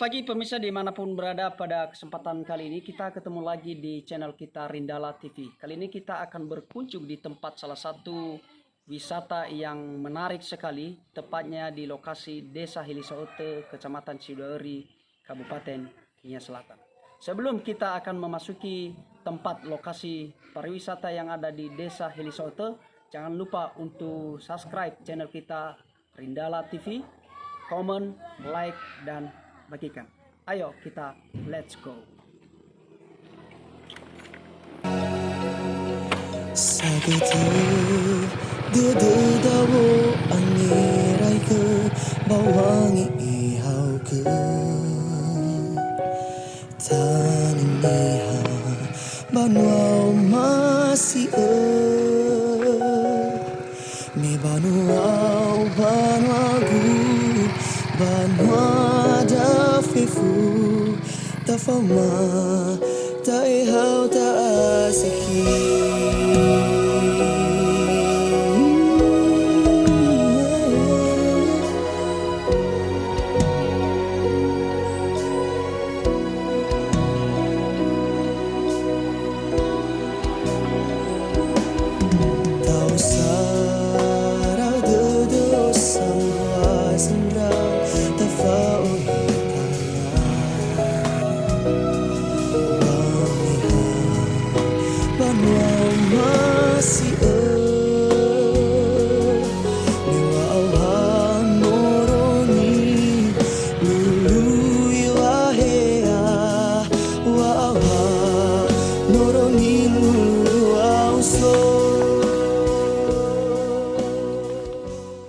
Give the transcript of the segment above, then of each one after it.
pagi pemirsa dimanapun berada. Pada kesempatan kali ini kita ketemu lagi di channel kita Rindala TV. Kali ini kita akan berkunjung di tempat salah satu wisata yang menarik sekali, tepatnya di lokasi Desa Hilisaote, Kecamatan Sidoeri, Kabupaten Nias Selatan. Sebelum kita akan memasuki tempat lokasi pariwisata yang ada di Desa Hilisaote, jangan lupa untuk subscribe channel kita Rindala TV, komen, like, dan bagikan. Ayo kita let's go. Sagete dededawo angirai ke bawangi ihau ke taniniha banuau masih mi banuau banuagu banua dafifu tafama ta ihau ta asiki.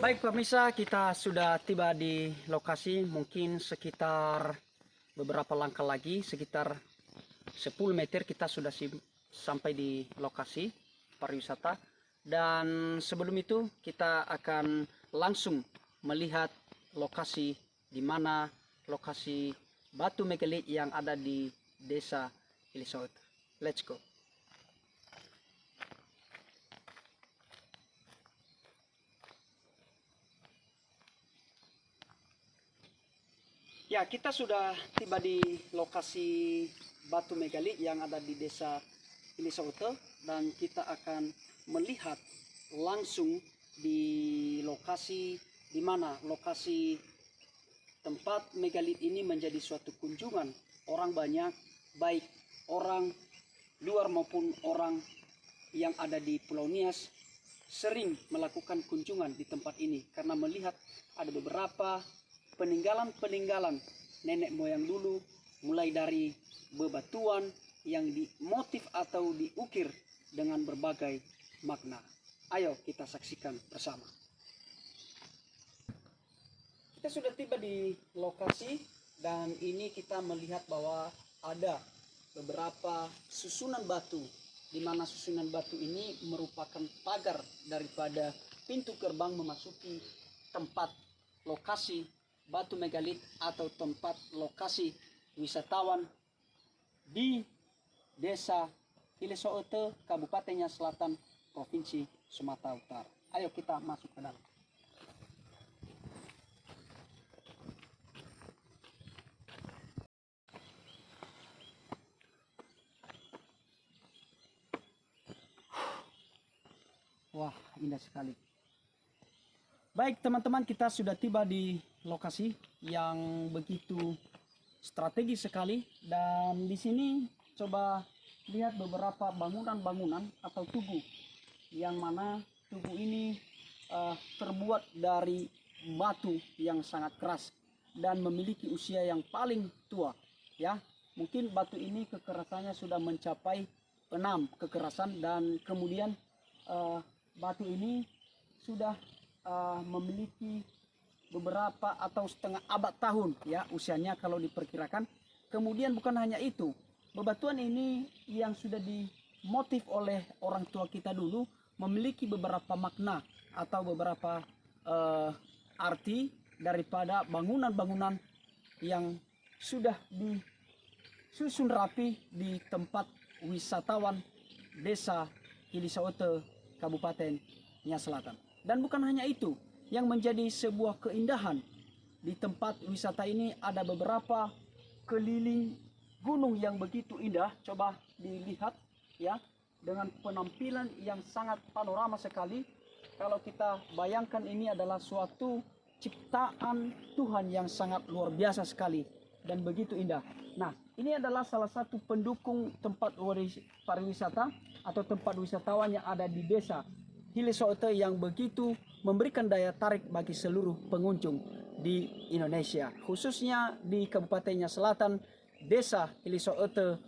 Baik pemirsa, kita sudah tiba di lokasi, mungkin sekitar beberapa langkah lagi, sekitar 10 meter kita sudah sampai di lokasi pariwisata. Dan sebelum itu kita akan langsung melihat lokasi di mana lokasi batu megalit yang ada di Desa Hilisaote. Let's go. Ya, kita sudah tiba di lokasi batu megalit yang ada di Desa Hilisaote, dan kita akan melihat langsung di lokasi di mana lokasi tempat megalit ini menjadi suatu kunjungan orang banyak, baik orang luar maupun orang yang ada di Pulau Nias sering melakukan kunjungan di tempat ini karena melihat ada beberapa peninggalan-peninggalan nenek moyang dulu, mulai dari bebatuan yang dimotif atau diukir dengan berbagai makna. Ayo kita saksikan bersama. Kita sudah tiba di lokasi dan ini kita melihat bahwa ada beberapa susunan batu, di mana susunan batu ini merupakan pagar daripada pintu gerbang memasuki tempat lokasi batu megalit atau tempat lokasi wisatawan di Desa Hilisaote, Kabupaten Nias Selatan, Provinsi Sumatera Utara. Ayo kita masuk ke dalam. Wah, indah sekali. Baik teman-teman, kita sudah tiba di lokasi yang begitu strategis sekali, dan di sini coba lihat beberapa bangunan-bangunan atau tugu, yang mana tugu ini terbuat dari batu yang sangat keras dan memiliki usia yang paling tua. Ya, mungkin batu ini kekerasannya sudah mencapai 6 kekerasan, dan kemudian batu ini sudah memiliki beberapa atau setengah abad tahun ya usianya kalau diperkirakan. Kemudian bukan hanya itu, bebatuan ini yang sudah dimotif oleh orang tua kita dulu memiliki beberapa makna atau beberapa arti daripada bangunan-bangunan yang sudah disusun rapi di tempat wisatawan Desa Hilisaote, Kabupaten Nias Selatan. Dan bukan hanya itu, yang menjadi sebuah keindahan di tempat wisata ini ada beberapa keliling gunung yang begitu indah. Coba dilihat ya, dengan penampilan yang sangat panorama sekali. Kalau kita bayangkan ini adalah suatu ciptaan Tuhan yang sangat luar biasa sekali dan begitu indah. Nah, ini adalah salah satu pendukung tempat pariwisata atau tempat wisatawan yang ada di desa Hilisoete yang begitu memberikan daya tarik bagi seluruh pengunjung di Indonesia, khususnya di Kabupaten Selatan, Desa Hilisoete,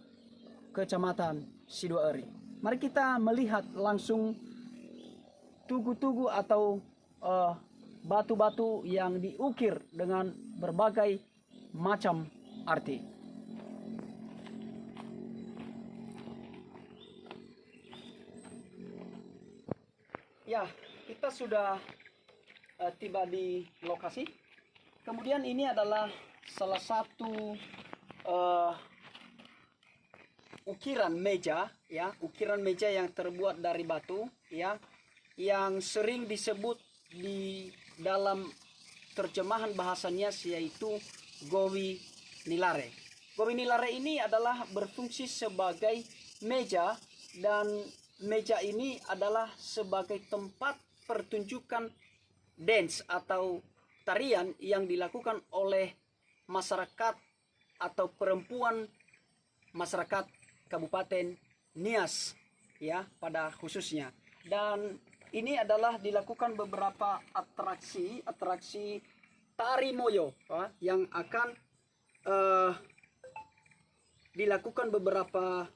Kecamatan Sidoarjo. Mari kita melihat langsung tugu-tugu atau batu-batu yang diukir dengan berbagai macam arti. Ya, kita sudah tiba di lokasi. Kemudian ini adalah salah satu ukiran meja, ya, ukiran meja yang terbuat dari batu, ya, yang sering disebut di dalam terjemahan bahasa Nias yaitu Gowi Nilare. Gowi Nilare ini adalah berfungsi sebagai meja, dan meja ini adalah sebagai tempat pertunjukan dance atau tarian yang dilakukan oleh masyarakat atau perempuan masyarakat Kabupaten Nias, ya, pada khususnya. Dan ini adalah dilakukan beberapa atraksi tari moyo, yang akan dilakukan beberapa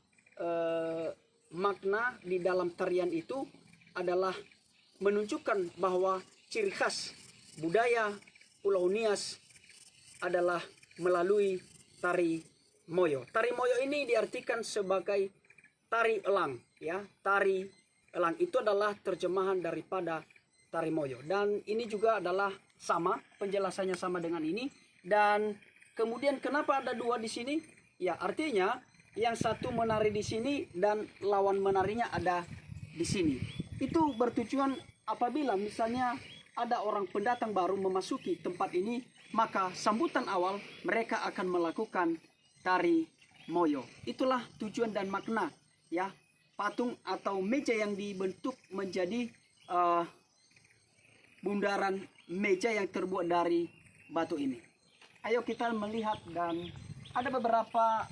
makna di dalam tarian itu adalah menunjukkan bahwa ciri khas budaya Pulau Nias adalah melalui tari moyo. Tari moyo ini diartikan sebagai tari elang, ya. Tari elang itu adalah terjemahan daripada tari moyo, dan ini juga adalah sama, penjelasannya sama dengan ini. Dan kemudian kenapa ada dua di sini? Ya, artinya yang satu menari di sini dan lawan menarinya ada di sini. Itu bertujuan apabila misalnya ada orang pendatang baru memasuki tempat ini, maka sambutan awal mereka akan melakukan tari moyo. Itulah tujuan dan makna, ya, patung atau meja yang dibentuk menjadi bundaran meja yang terbuat dari batu ini. Ayo kita melihat, dan ada beberapa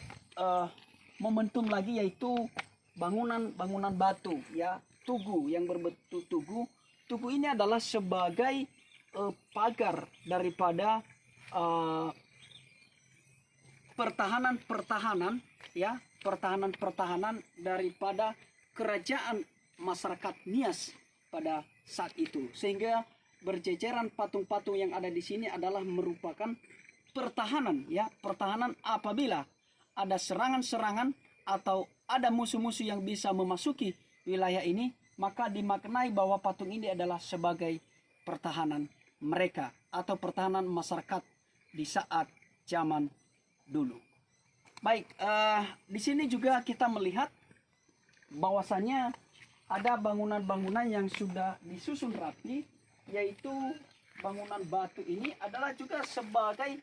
momentum lagi, yaitu bangunan batu, ya, tugu yang berbentuk tugu. Tugu ini adalah sebagai pagar daripada pertahanan, ya, pertahanan daripada kerajaan masyarakat Nias pada saat itu, sehingga berjejeran patung-patung yang ada di sini adalah merupakan pertahanan, ya, pertahanan apabila ada serangan-serangan atau ada musuh-musuh yang bisa memasuki wilayah ini, maka dimaknai bahwa patung ini adalah sebagai pertahanan mereka atau pertahanan masyarakat di saat zaman dulu. Baik, di sini juga kita melihat bahwasannya ada bangunan-bangunan yang sudah disusun rapi, yaitu bangunan batu ini adalah juga sebagai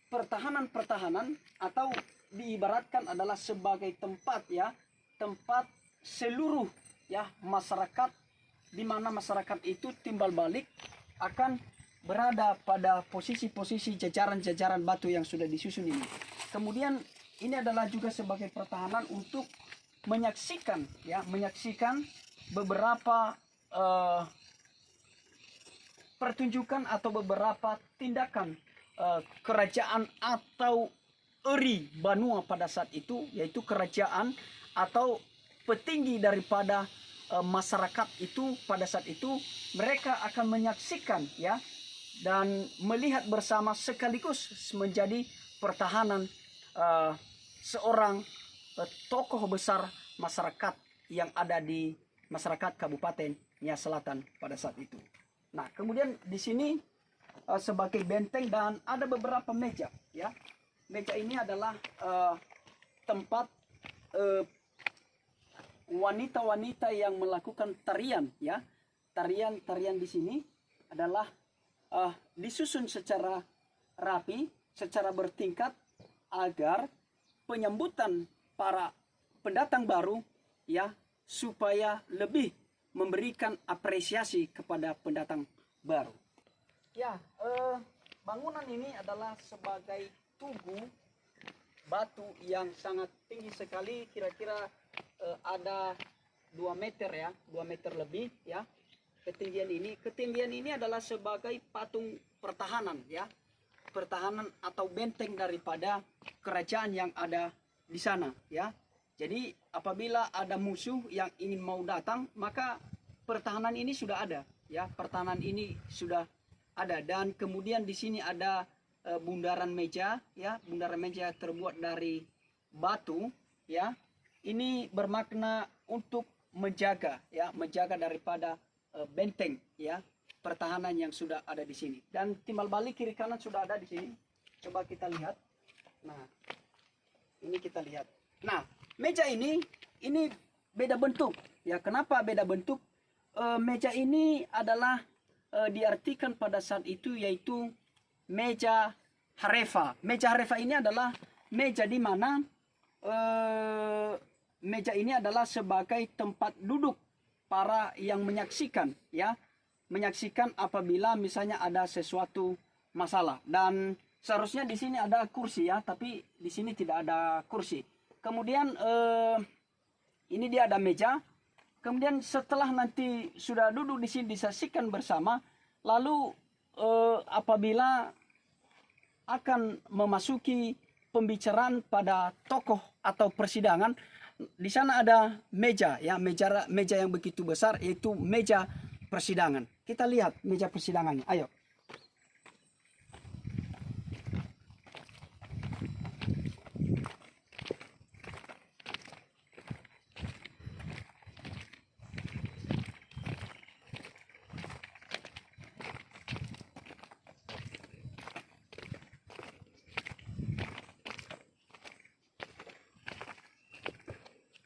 pertahanan atau diibaratkan adalah sebagai tempat, ya, tempat seluruh, ya, masyarakat, di mana masyarakat itu timbal balik akan berada pada posisi-posisi jajaran-jajaran batu yang sudah disusun ini. Kemudian ini adalah juga sebagai pertahanan untuk menyaksikan, ya, menyaksikan beberapa pertunjukan atau beberapa tindakan kerajaan atau eri Banua pada saat itu, yaitu kerajaan atau petinggi daripada masyarakat itu pada saat itu. Mereka akan menyaksikan, ya, dan melihat bersama sekaligus menjadi pertahanan seorang tokoh besar masyarakat yang ada di masyarakat Kabupaten Nias Selatan pada saat itu. Nah, kemudian di sini sebagai benteng, dan ada beberapa meja, ya. Meja ini adalah tempat wanita-wanita yang melakukan tarian, ya. Tarian di sini adalah disusun secara rapi, secara bertingkat agar penyambutan para pendatang baru ya supaya lebih memberikan apresiasi kepada pendatang baru. Ya, bangunan ini adalah sebagai tugu batu yang sangat tinggi sekali, kira-kira ada 2 meter ya, 2 meter lebih ya. Ketinggian ini adalah sebagai patung pertahanan ya. Pertahanan atau benteng daripada kerajaan yang ada di sana ya. Jadi apabila ada musuh yang ingin mau datang, maka pertahanan ini sudah ada ya. Pertahanan ini sudah ada, dan kemudian di sini ada bundaran meja ya. Bundaran meja terbuat dari batu ya. Ini bermakna untuk menjaga ya, menjaga daripada benteng ya, pertahanan yang sudah ada di sini. Dan timbal balik kiri kanan sudah ada di sini. Coba kita lihat. Nah, ini kita lihat. Nah, meja ini beda bentuk. Ya, kenapa beda bentuk? Meja ini adalah diartikan pada saat itu yaitu meja harefa. Meja harefa ini adalah meja di mana meja ini adalah sebagai tempat duduk para yang menyaksikan ya. Menyaksikan apabila misalnya ada sesuatu masalah, dan seharusnya di sini ada kursi ya, tapi di sini tidak ada kursi. Kemudian ini dia ada meja. Kemudian setelah nanti sudah duduk di sini disaksikan bersama, lalu apabila akan memasuki pembicaraan pada tokoh atau persidangan, di sana ada meja ya, meja yang begitu besar, yaitu meja persidangan. Kita lihat meja persidangannya. Ayo.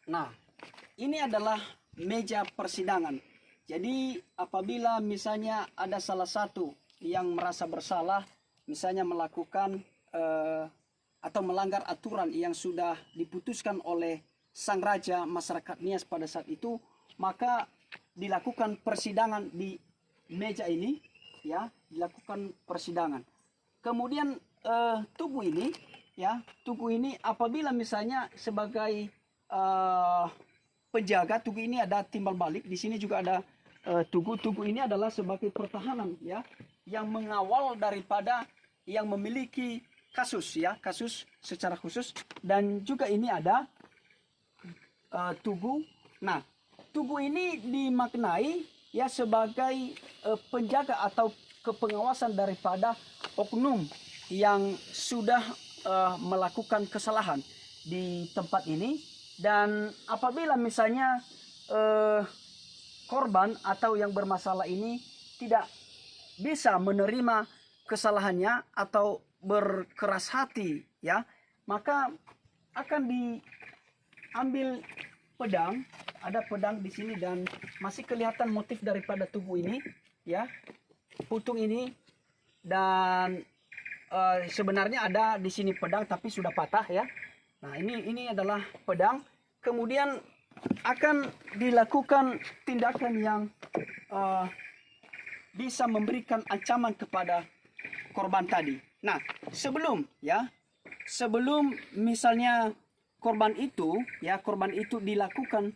Nah, ini adalah meja persidangan. Jadi apabila misalnya ada salah satu yang merasa bersalah, misalnya melakukan atau melanggar aturan yang sudah diputuskan oleh sang raja masyarakat Nias pada saat itu, maka dilakukan persidangan di meja ini ya, dilakukan persidangan. Kemudian tugu ini ya, tugu ini apabila misalnya sebagai penjaga, tugu ini ada timbal balik, di sini juga ada tugu ini adalah sebagai pertahanan ya, yang mengawal daripada yang memiliki kasus ya, kasus secara khusus. Dan juga ini ada tugu. Nah, tugu ini dimaknai ya sebagai penjaga atau kepengawasan daripada oknum yang sudah melakukan kesalahan di tempat ini. Dan apabila misalnya korban atau yang bermasalah ini tidak bisa menerima kesalahannya atau berkeras hati ya, maka akan diambil pedang. Ada pedang di sini dan masih kelihatan motif daripada tubuh ini ya, putung ini. Dan sebenarnya ada di sini pedang tapi sudah patah ya. Nah, ini adalah pedang. Kemudian akan dilakukan tindakan yang bisa memberikan ancaman kepada korban tadi. Nah, sebelum misalnya korban itu dilakukan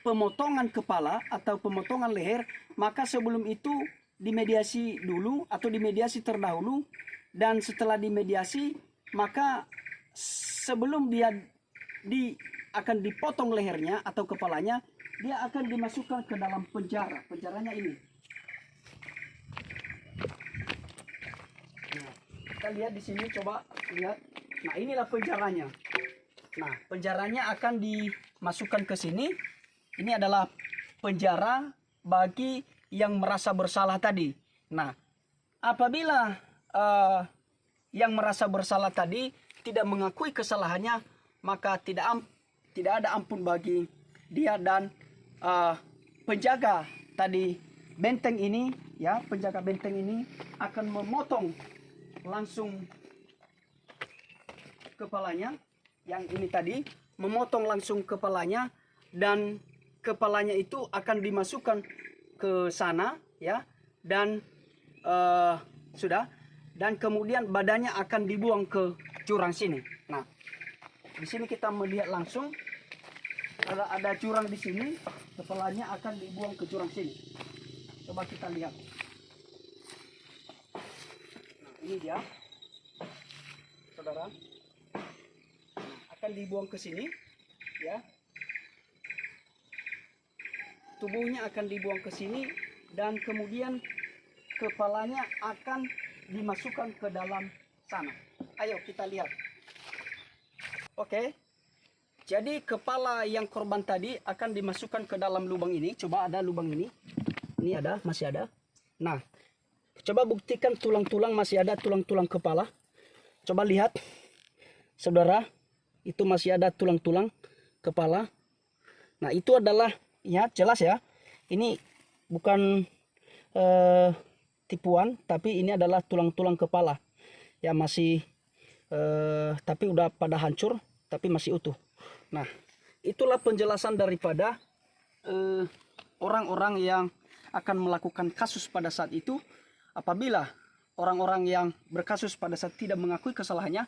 pemotongan kepala atau pemotongan leher, maka sebelum itu dimediasi dulu atau dimediasi terdahulu. Dan setelah dimediasi, maka sebelum dia akan dipotong lehernya atau kepalanya, dia akan dimasukkan ke dalam penjara. Penjaranya ini. Nah, kita lihat di sini, coba lihat. Nah, inilah penjaranya. Nah, penjaranya akan dimasukkan ke sini. Ini adalah penjara bagi yang merasa bersalah tadi. Nah, apabila yang merasa bersalah tadi tidak mengakui kesalahannya, maka tidak ada ampun bagi dia. Dan penjaga tadi benteng ini ya, penjaga benteng ini akan memotong langsung kepalanya, yang ini tadi, memotong langsung kepalanya, dan kepalanya itu akan dimasukkan ke sana ya, dan sudah, dan kemudian badannya akan dibuang ke jurang sini. Nah, di sini kita melihat langsung ada jurang di sini, kepalanya akan dibuang ke jurang sini. Coba kita lihat. Nah, ini dia, saudara. Akan dibuang ke sini, ya. Tubuhnya akan dibuang ke sini, dan kemudian kepalanya akan dimasukkan ke dalam sana. Ayo kita lihat. Oke. Jadi kepala yang korban tadi akan dimasukkan ke dalam lubang ini. Coba ada lubang ini. Ini ada, masih ada. Nah, coba buktikan tulang-tulang, masih ada tulang-tulang kepala. Coba lihat, saudara, itu masih ada tulang-tulang kepala. Nah, itu adalah, ya jelas ya, ini bukan tipuan, tapi ini adalah tulang-tulang kepala. Ya masih, tapi udah pada hancur, tapi masih utuh. Nah, itulah penjelasan daripada orang-orang yang akan melakukan kasus pada saat itu. Apabila orang-orang yang berkasus pada saat tidak mengakui kesalahannya,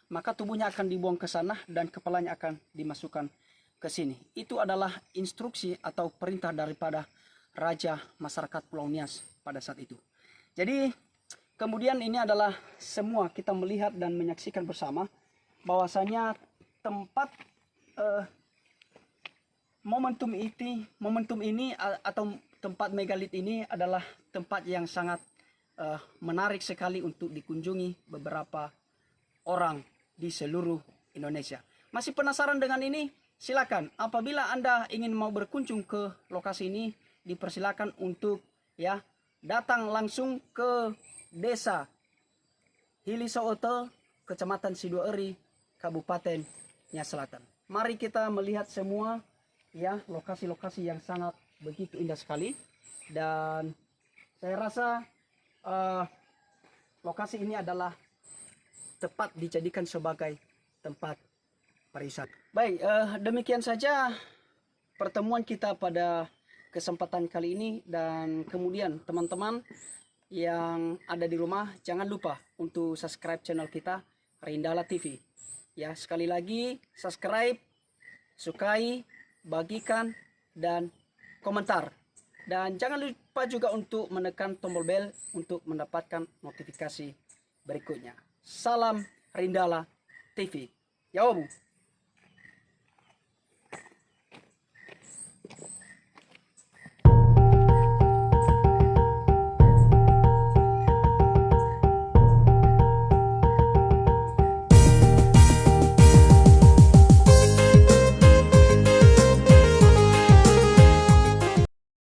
maka tubuhnya akan dibuang ke sana dan kepalanya akan dimasukkan ke sini. Itu adalah instruksi atau perintah daripada Raja Masyarakat Pulau Nias pada saat itu. Jadi kemudian ini adalah semua kita melihat dan menyaksikan bersama bahwasanya tempat momentum ini atau tempat megalit ini adalah tempat yang sangat menarik sekali untuk dikunjungi beberapa orang di seluruh Indonesia. Masih penasaran dengan ini? Silakan. Apabila Anda ingin mau berkunjung ke lokasi ini, dipersilakan untuk ya datang langsung ke Desa Hilisooto, Kecamatan Sidoeri, Kabupaten Nias Selatan. Mari kita melihat semua ya lokasi-lokasi yang sangat begitu indah sekali, dan saya rasa lokasi ini adalah tepat dijadikan sebagai tempat pariwisata. Baik, demikian saja pertemuan kita pada kesempatan kali ini, dan kemudian teman-teman yang ada di rumah jangan lupa untuk subscribe channel kita Rindala TV. Ya, sekali lagi subscribe, sukai, bagikan, dan komentar. Dan jangan lupa juga untuk menekan tombol bel untuk mendapatkan notifikasi berikutnya. Salam Rindala TV. Yaomu.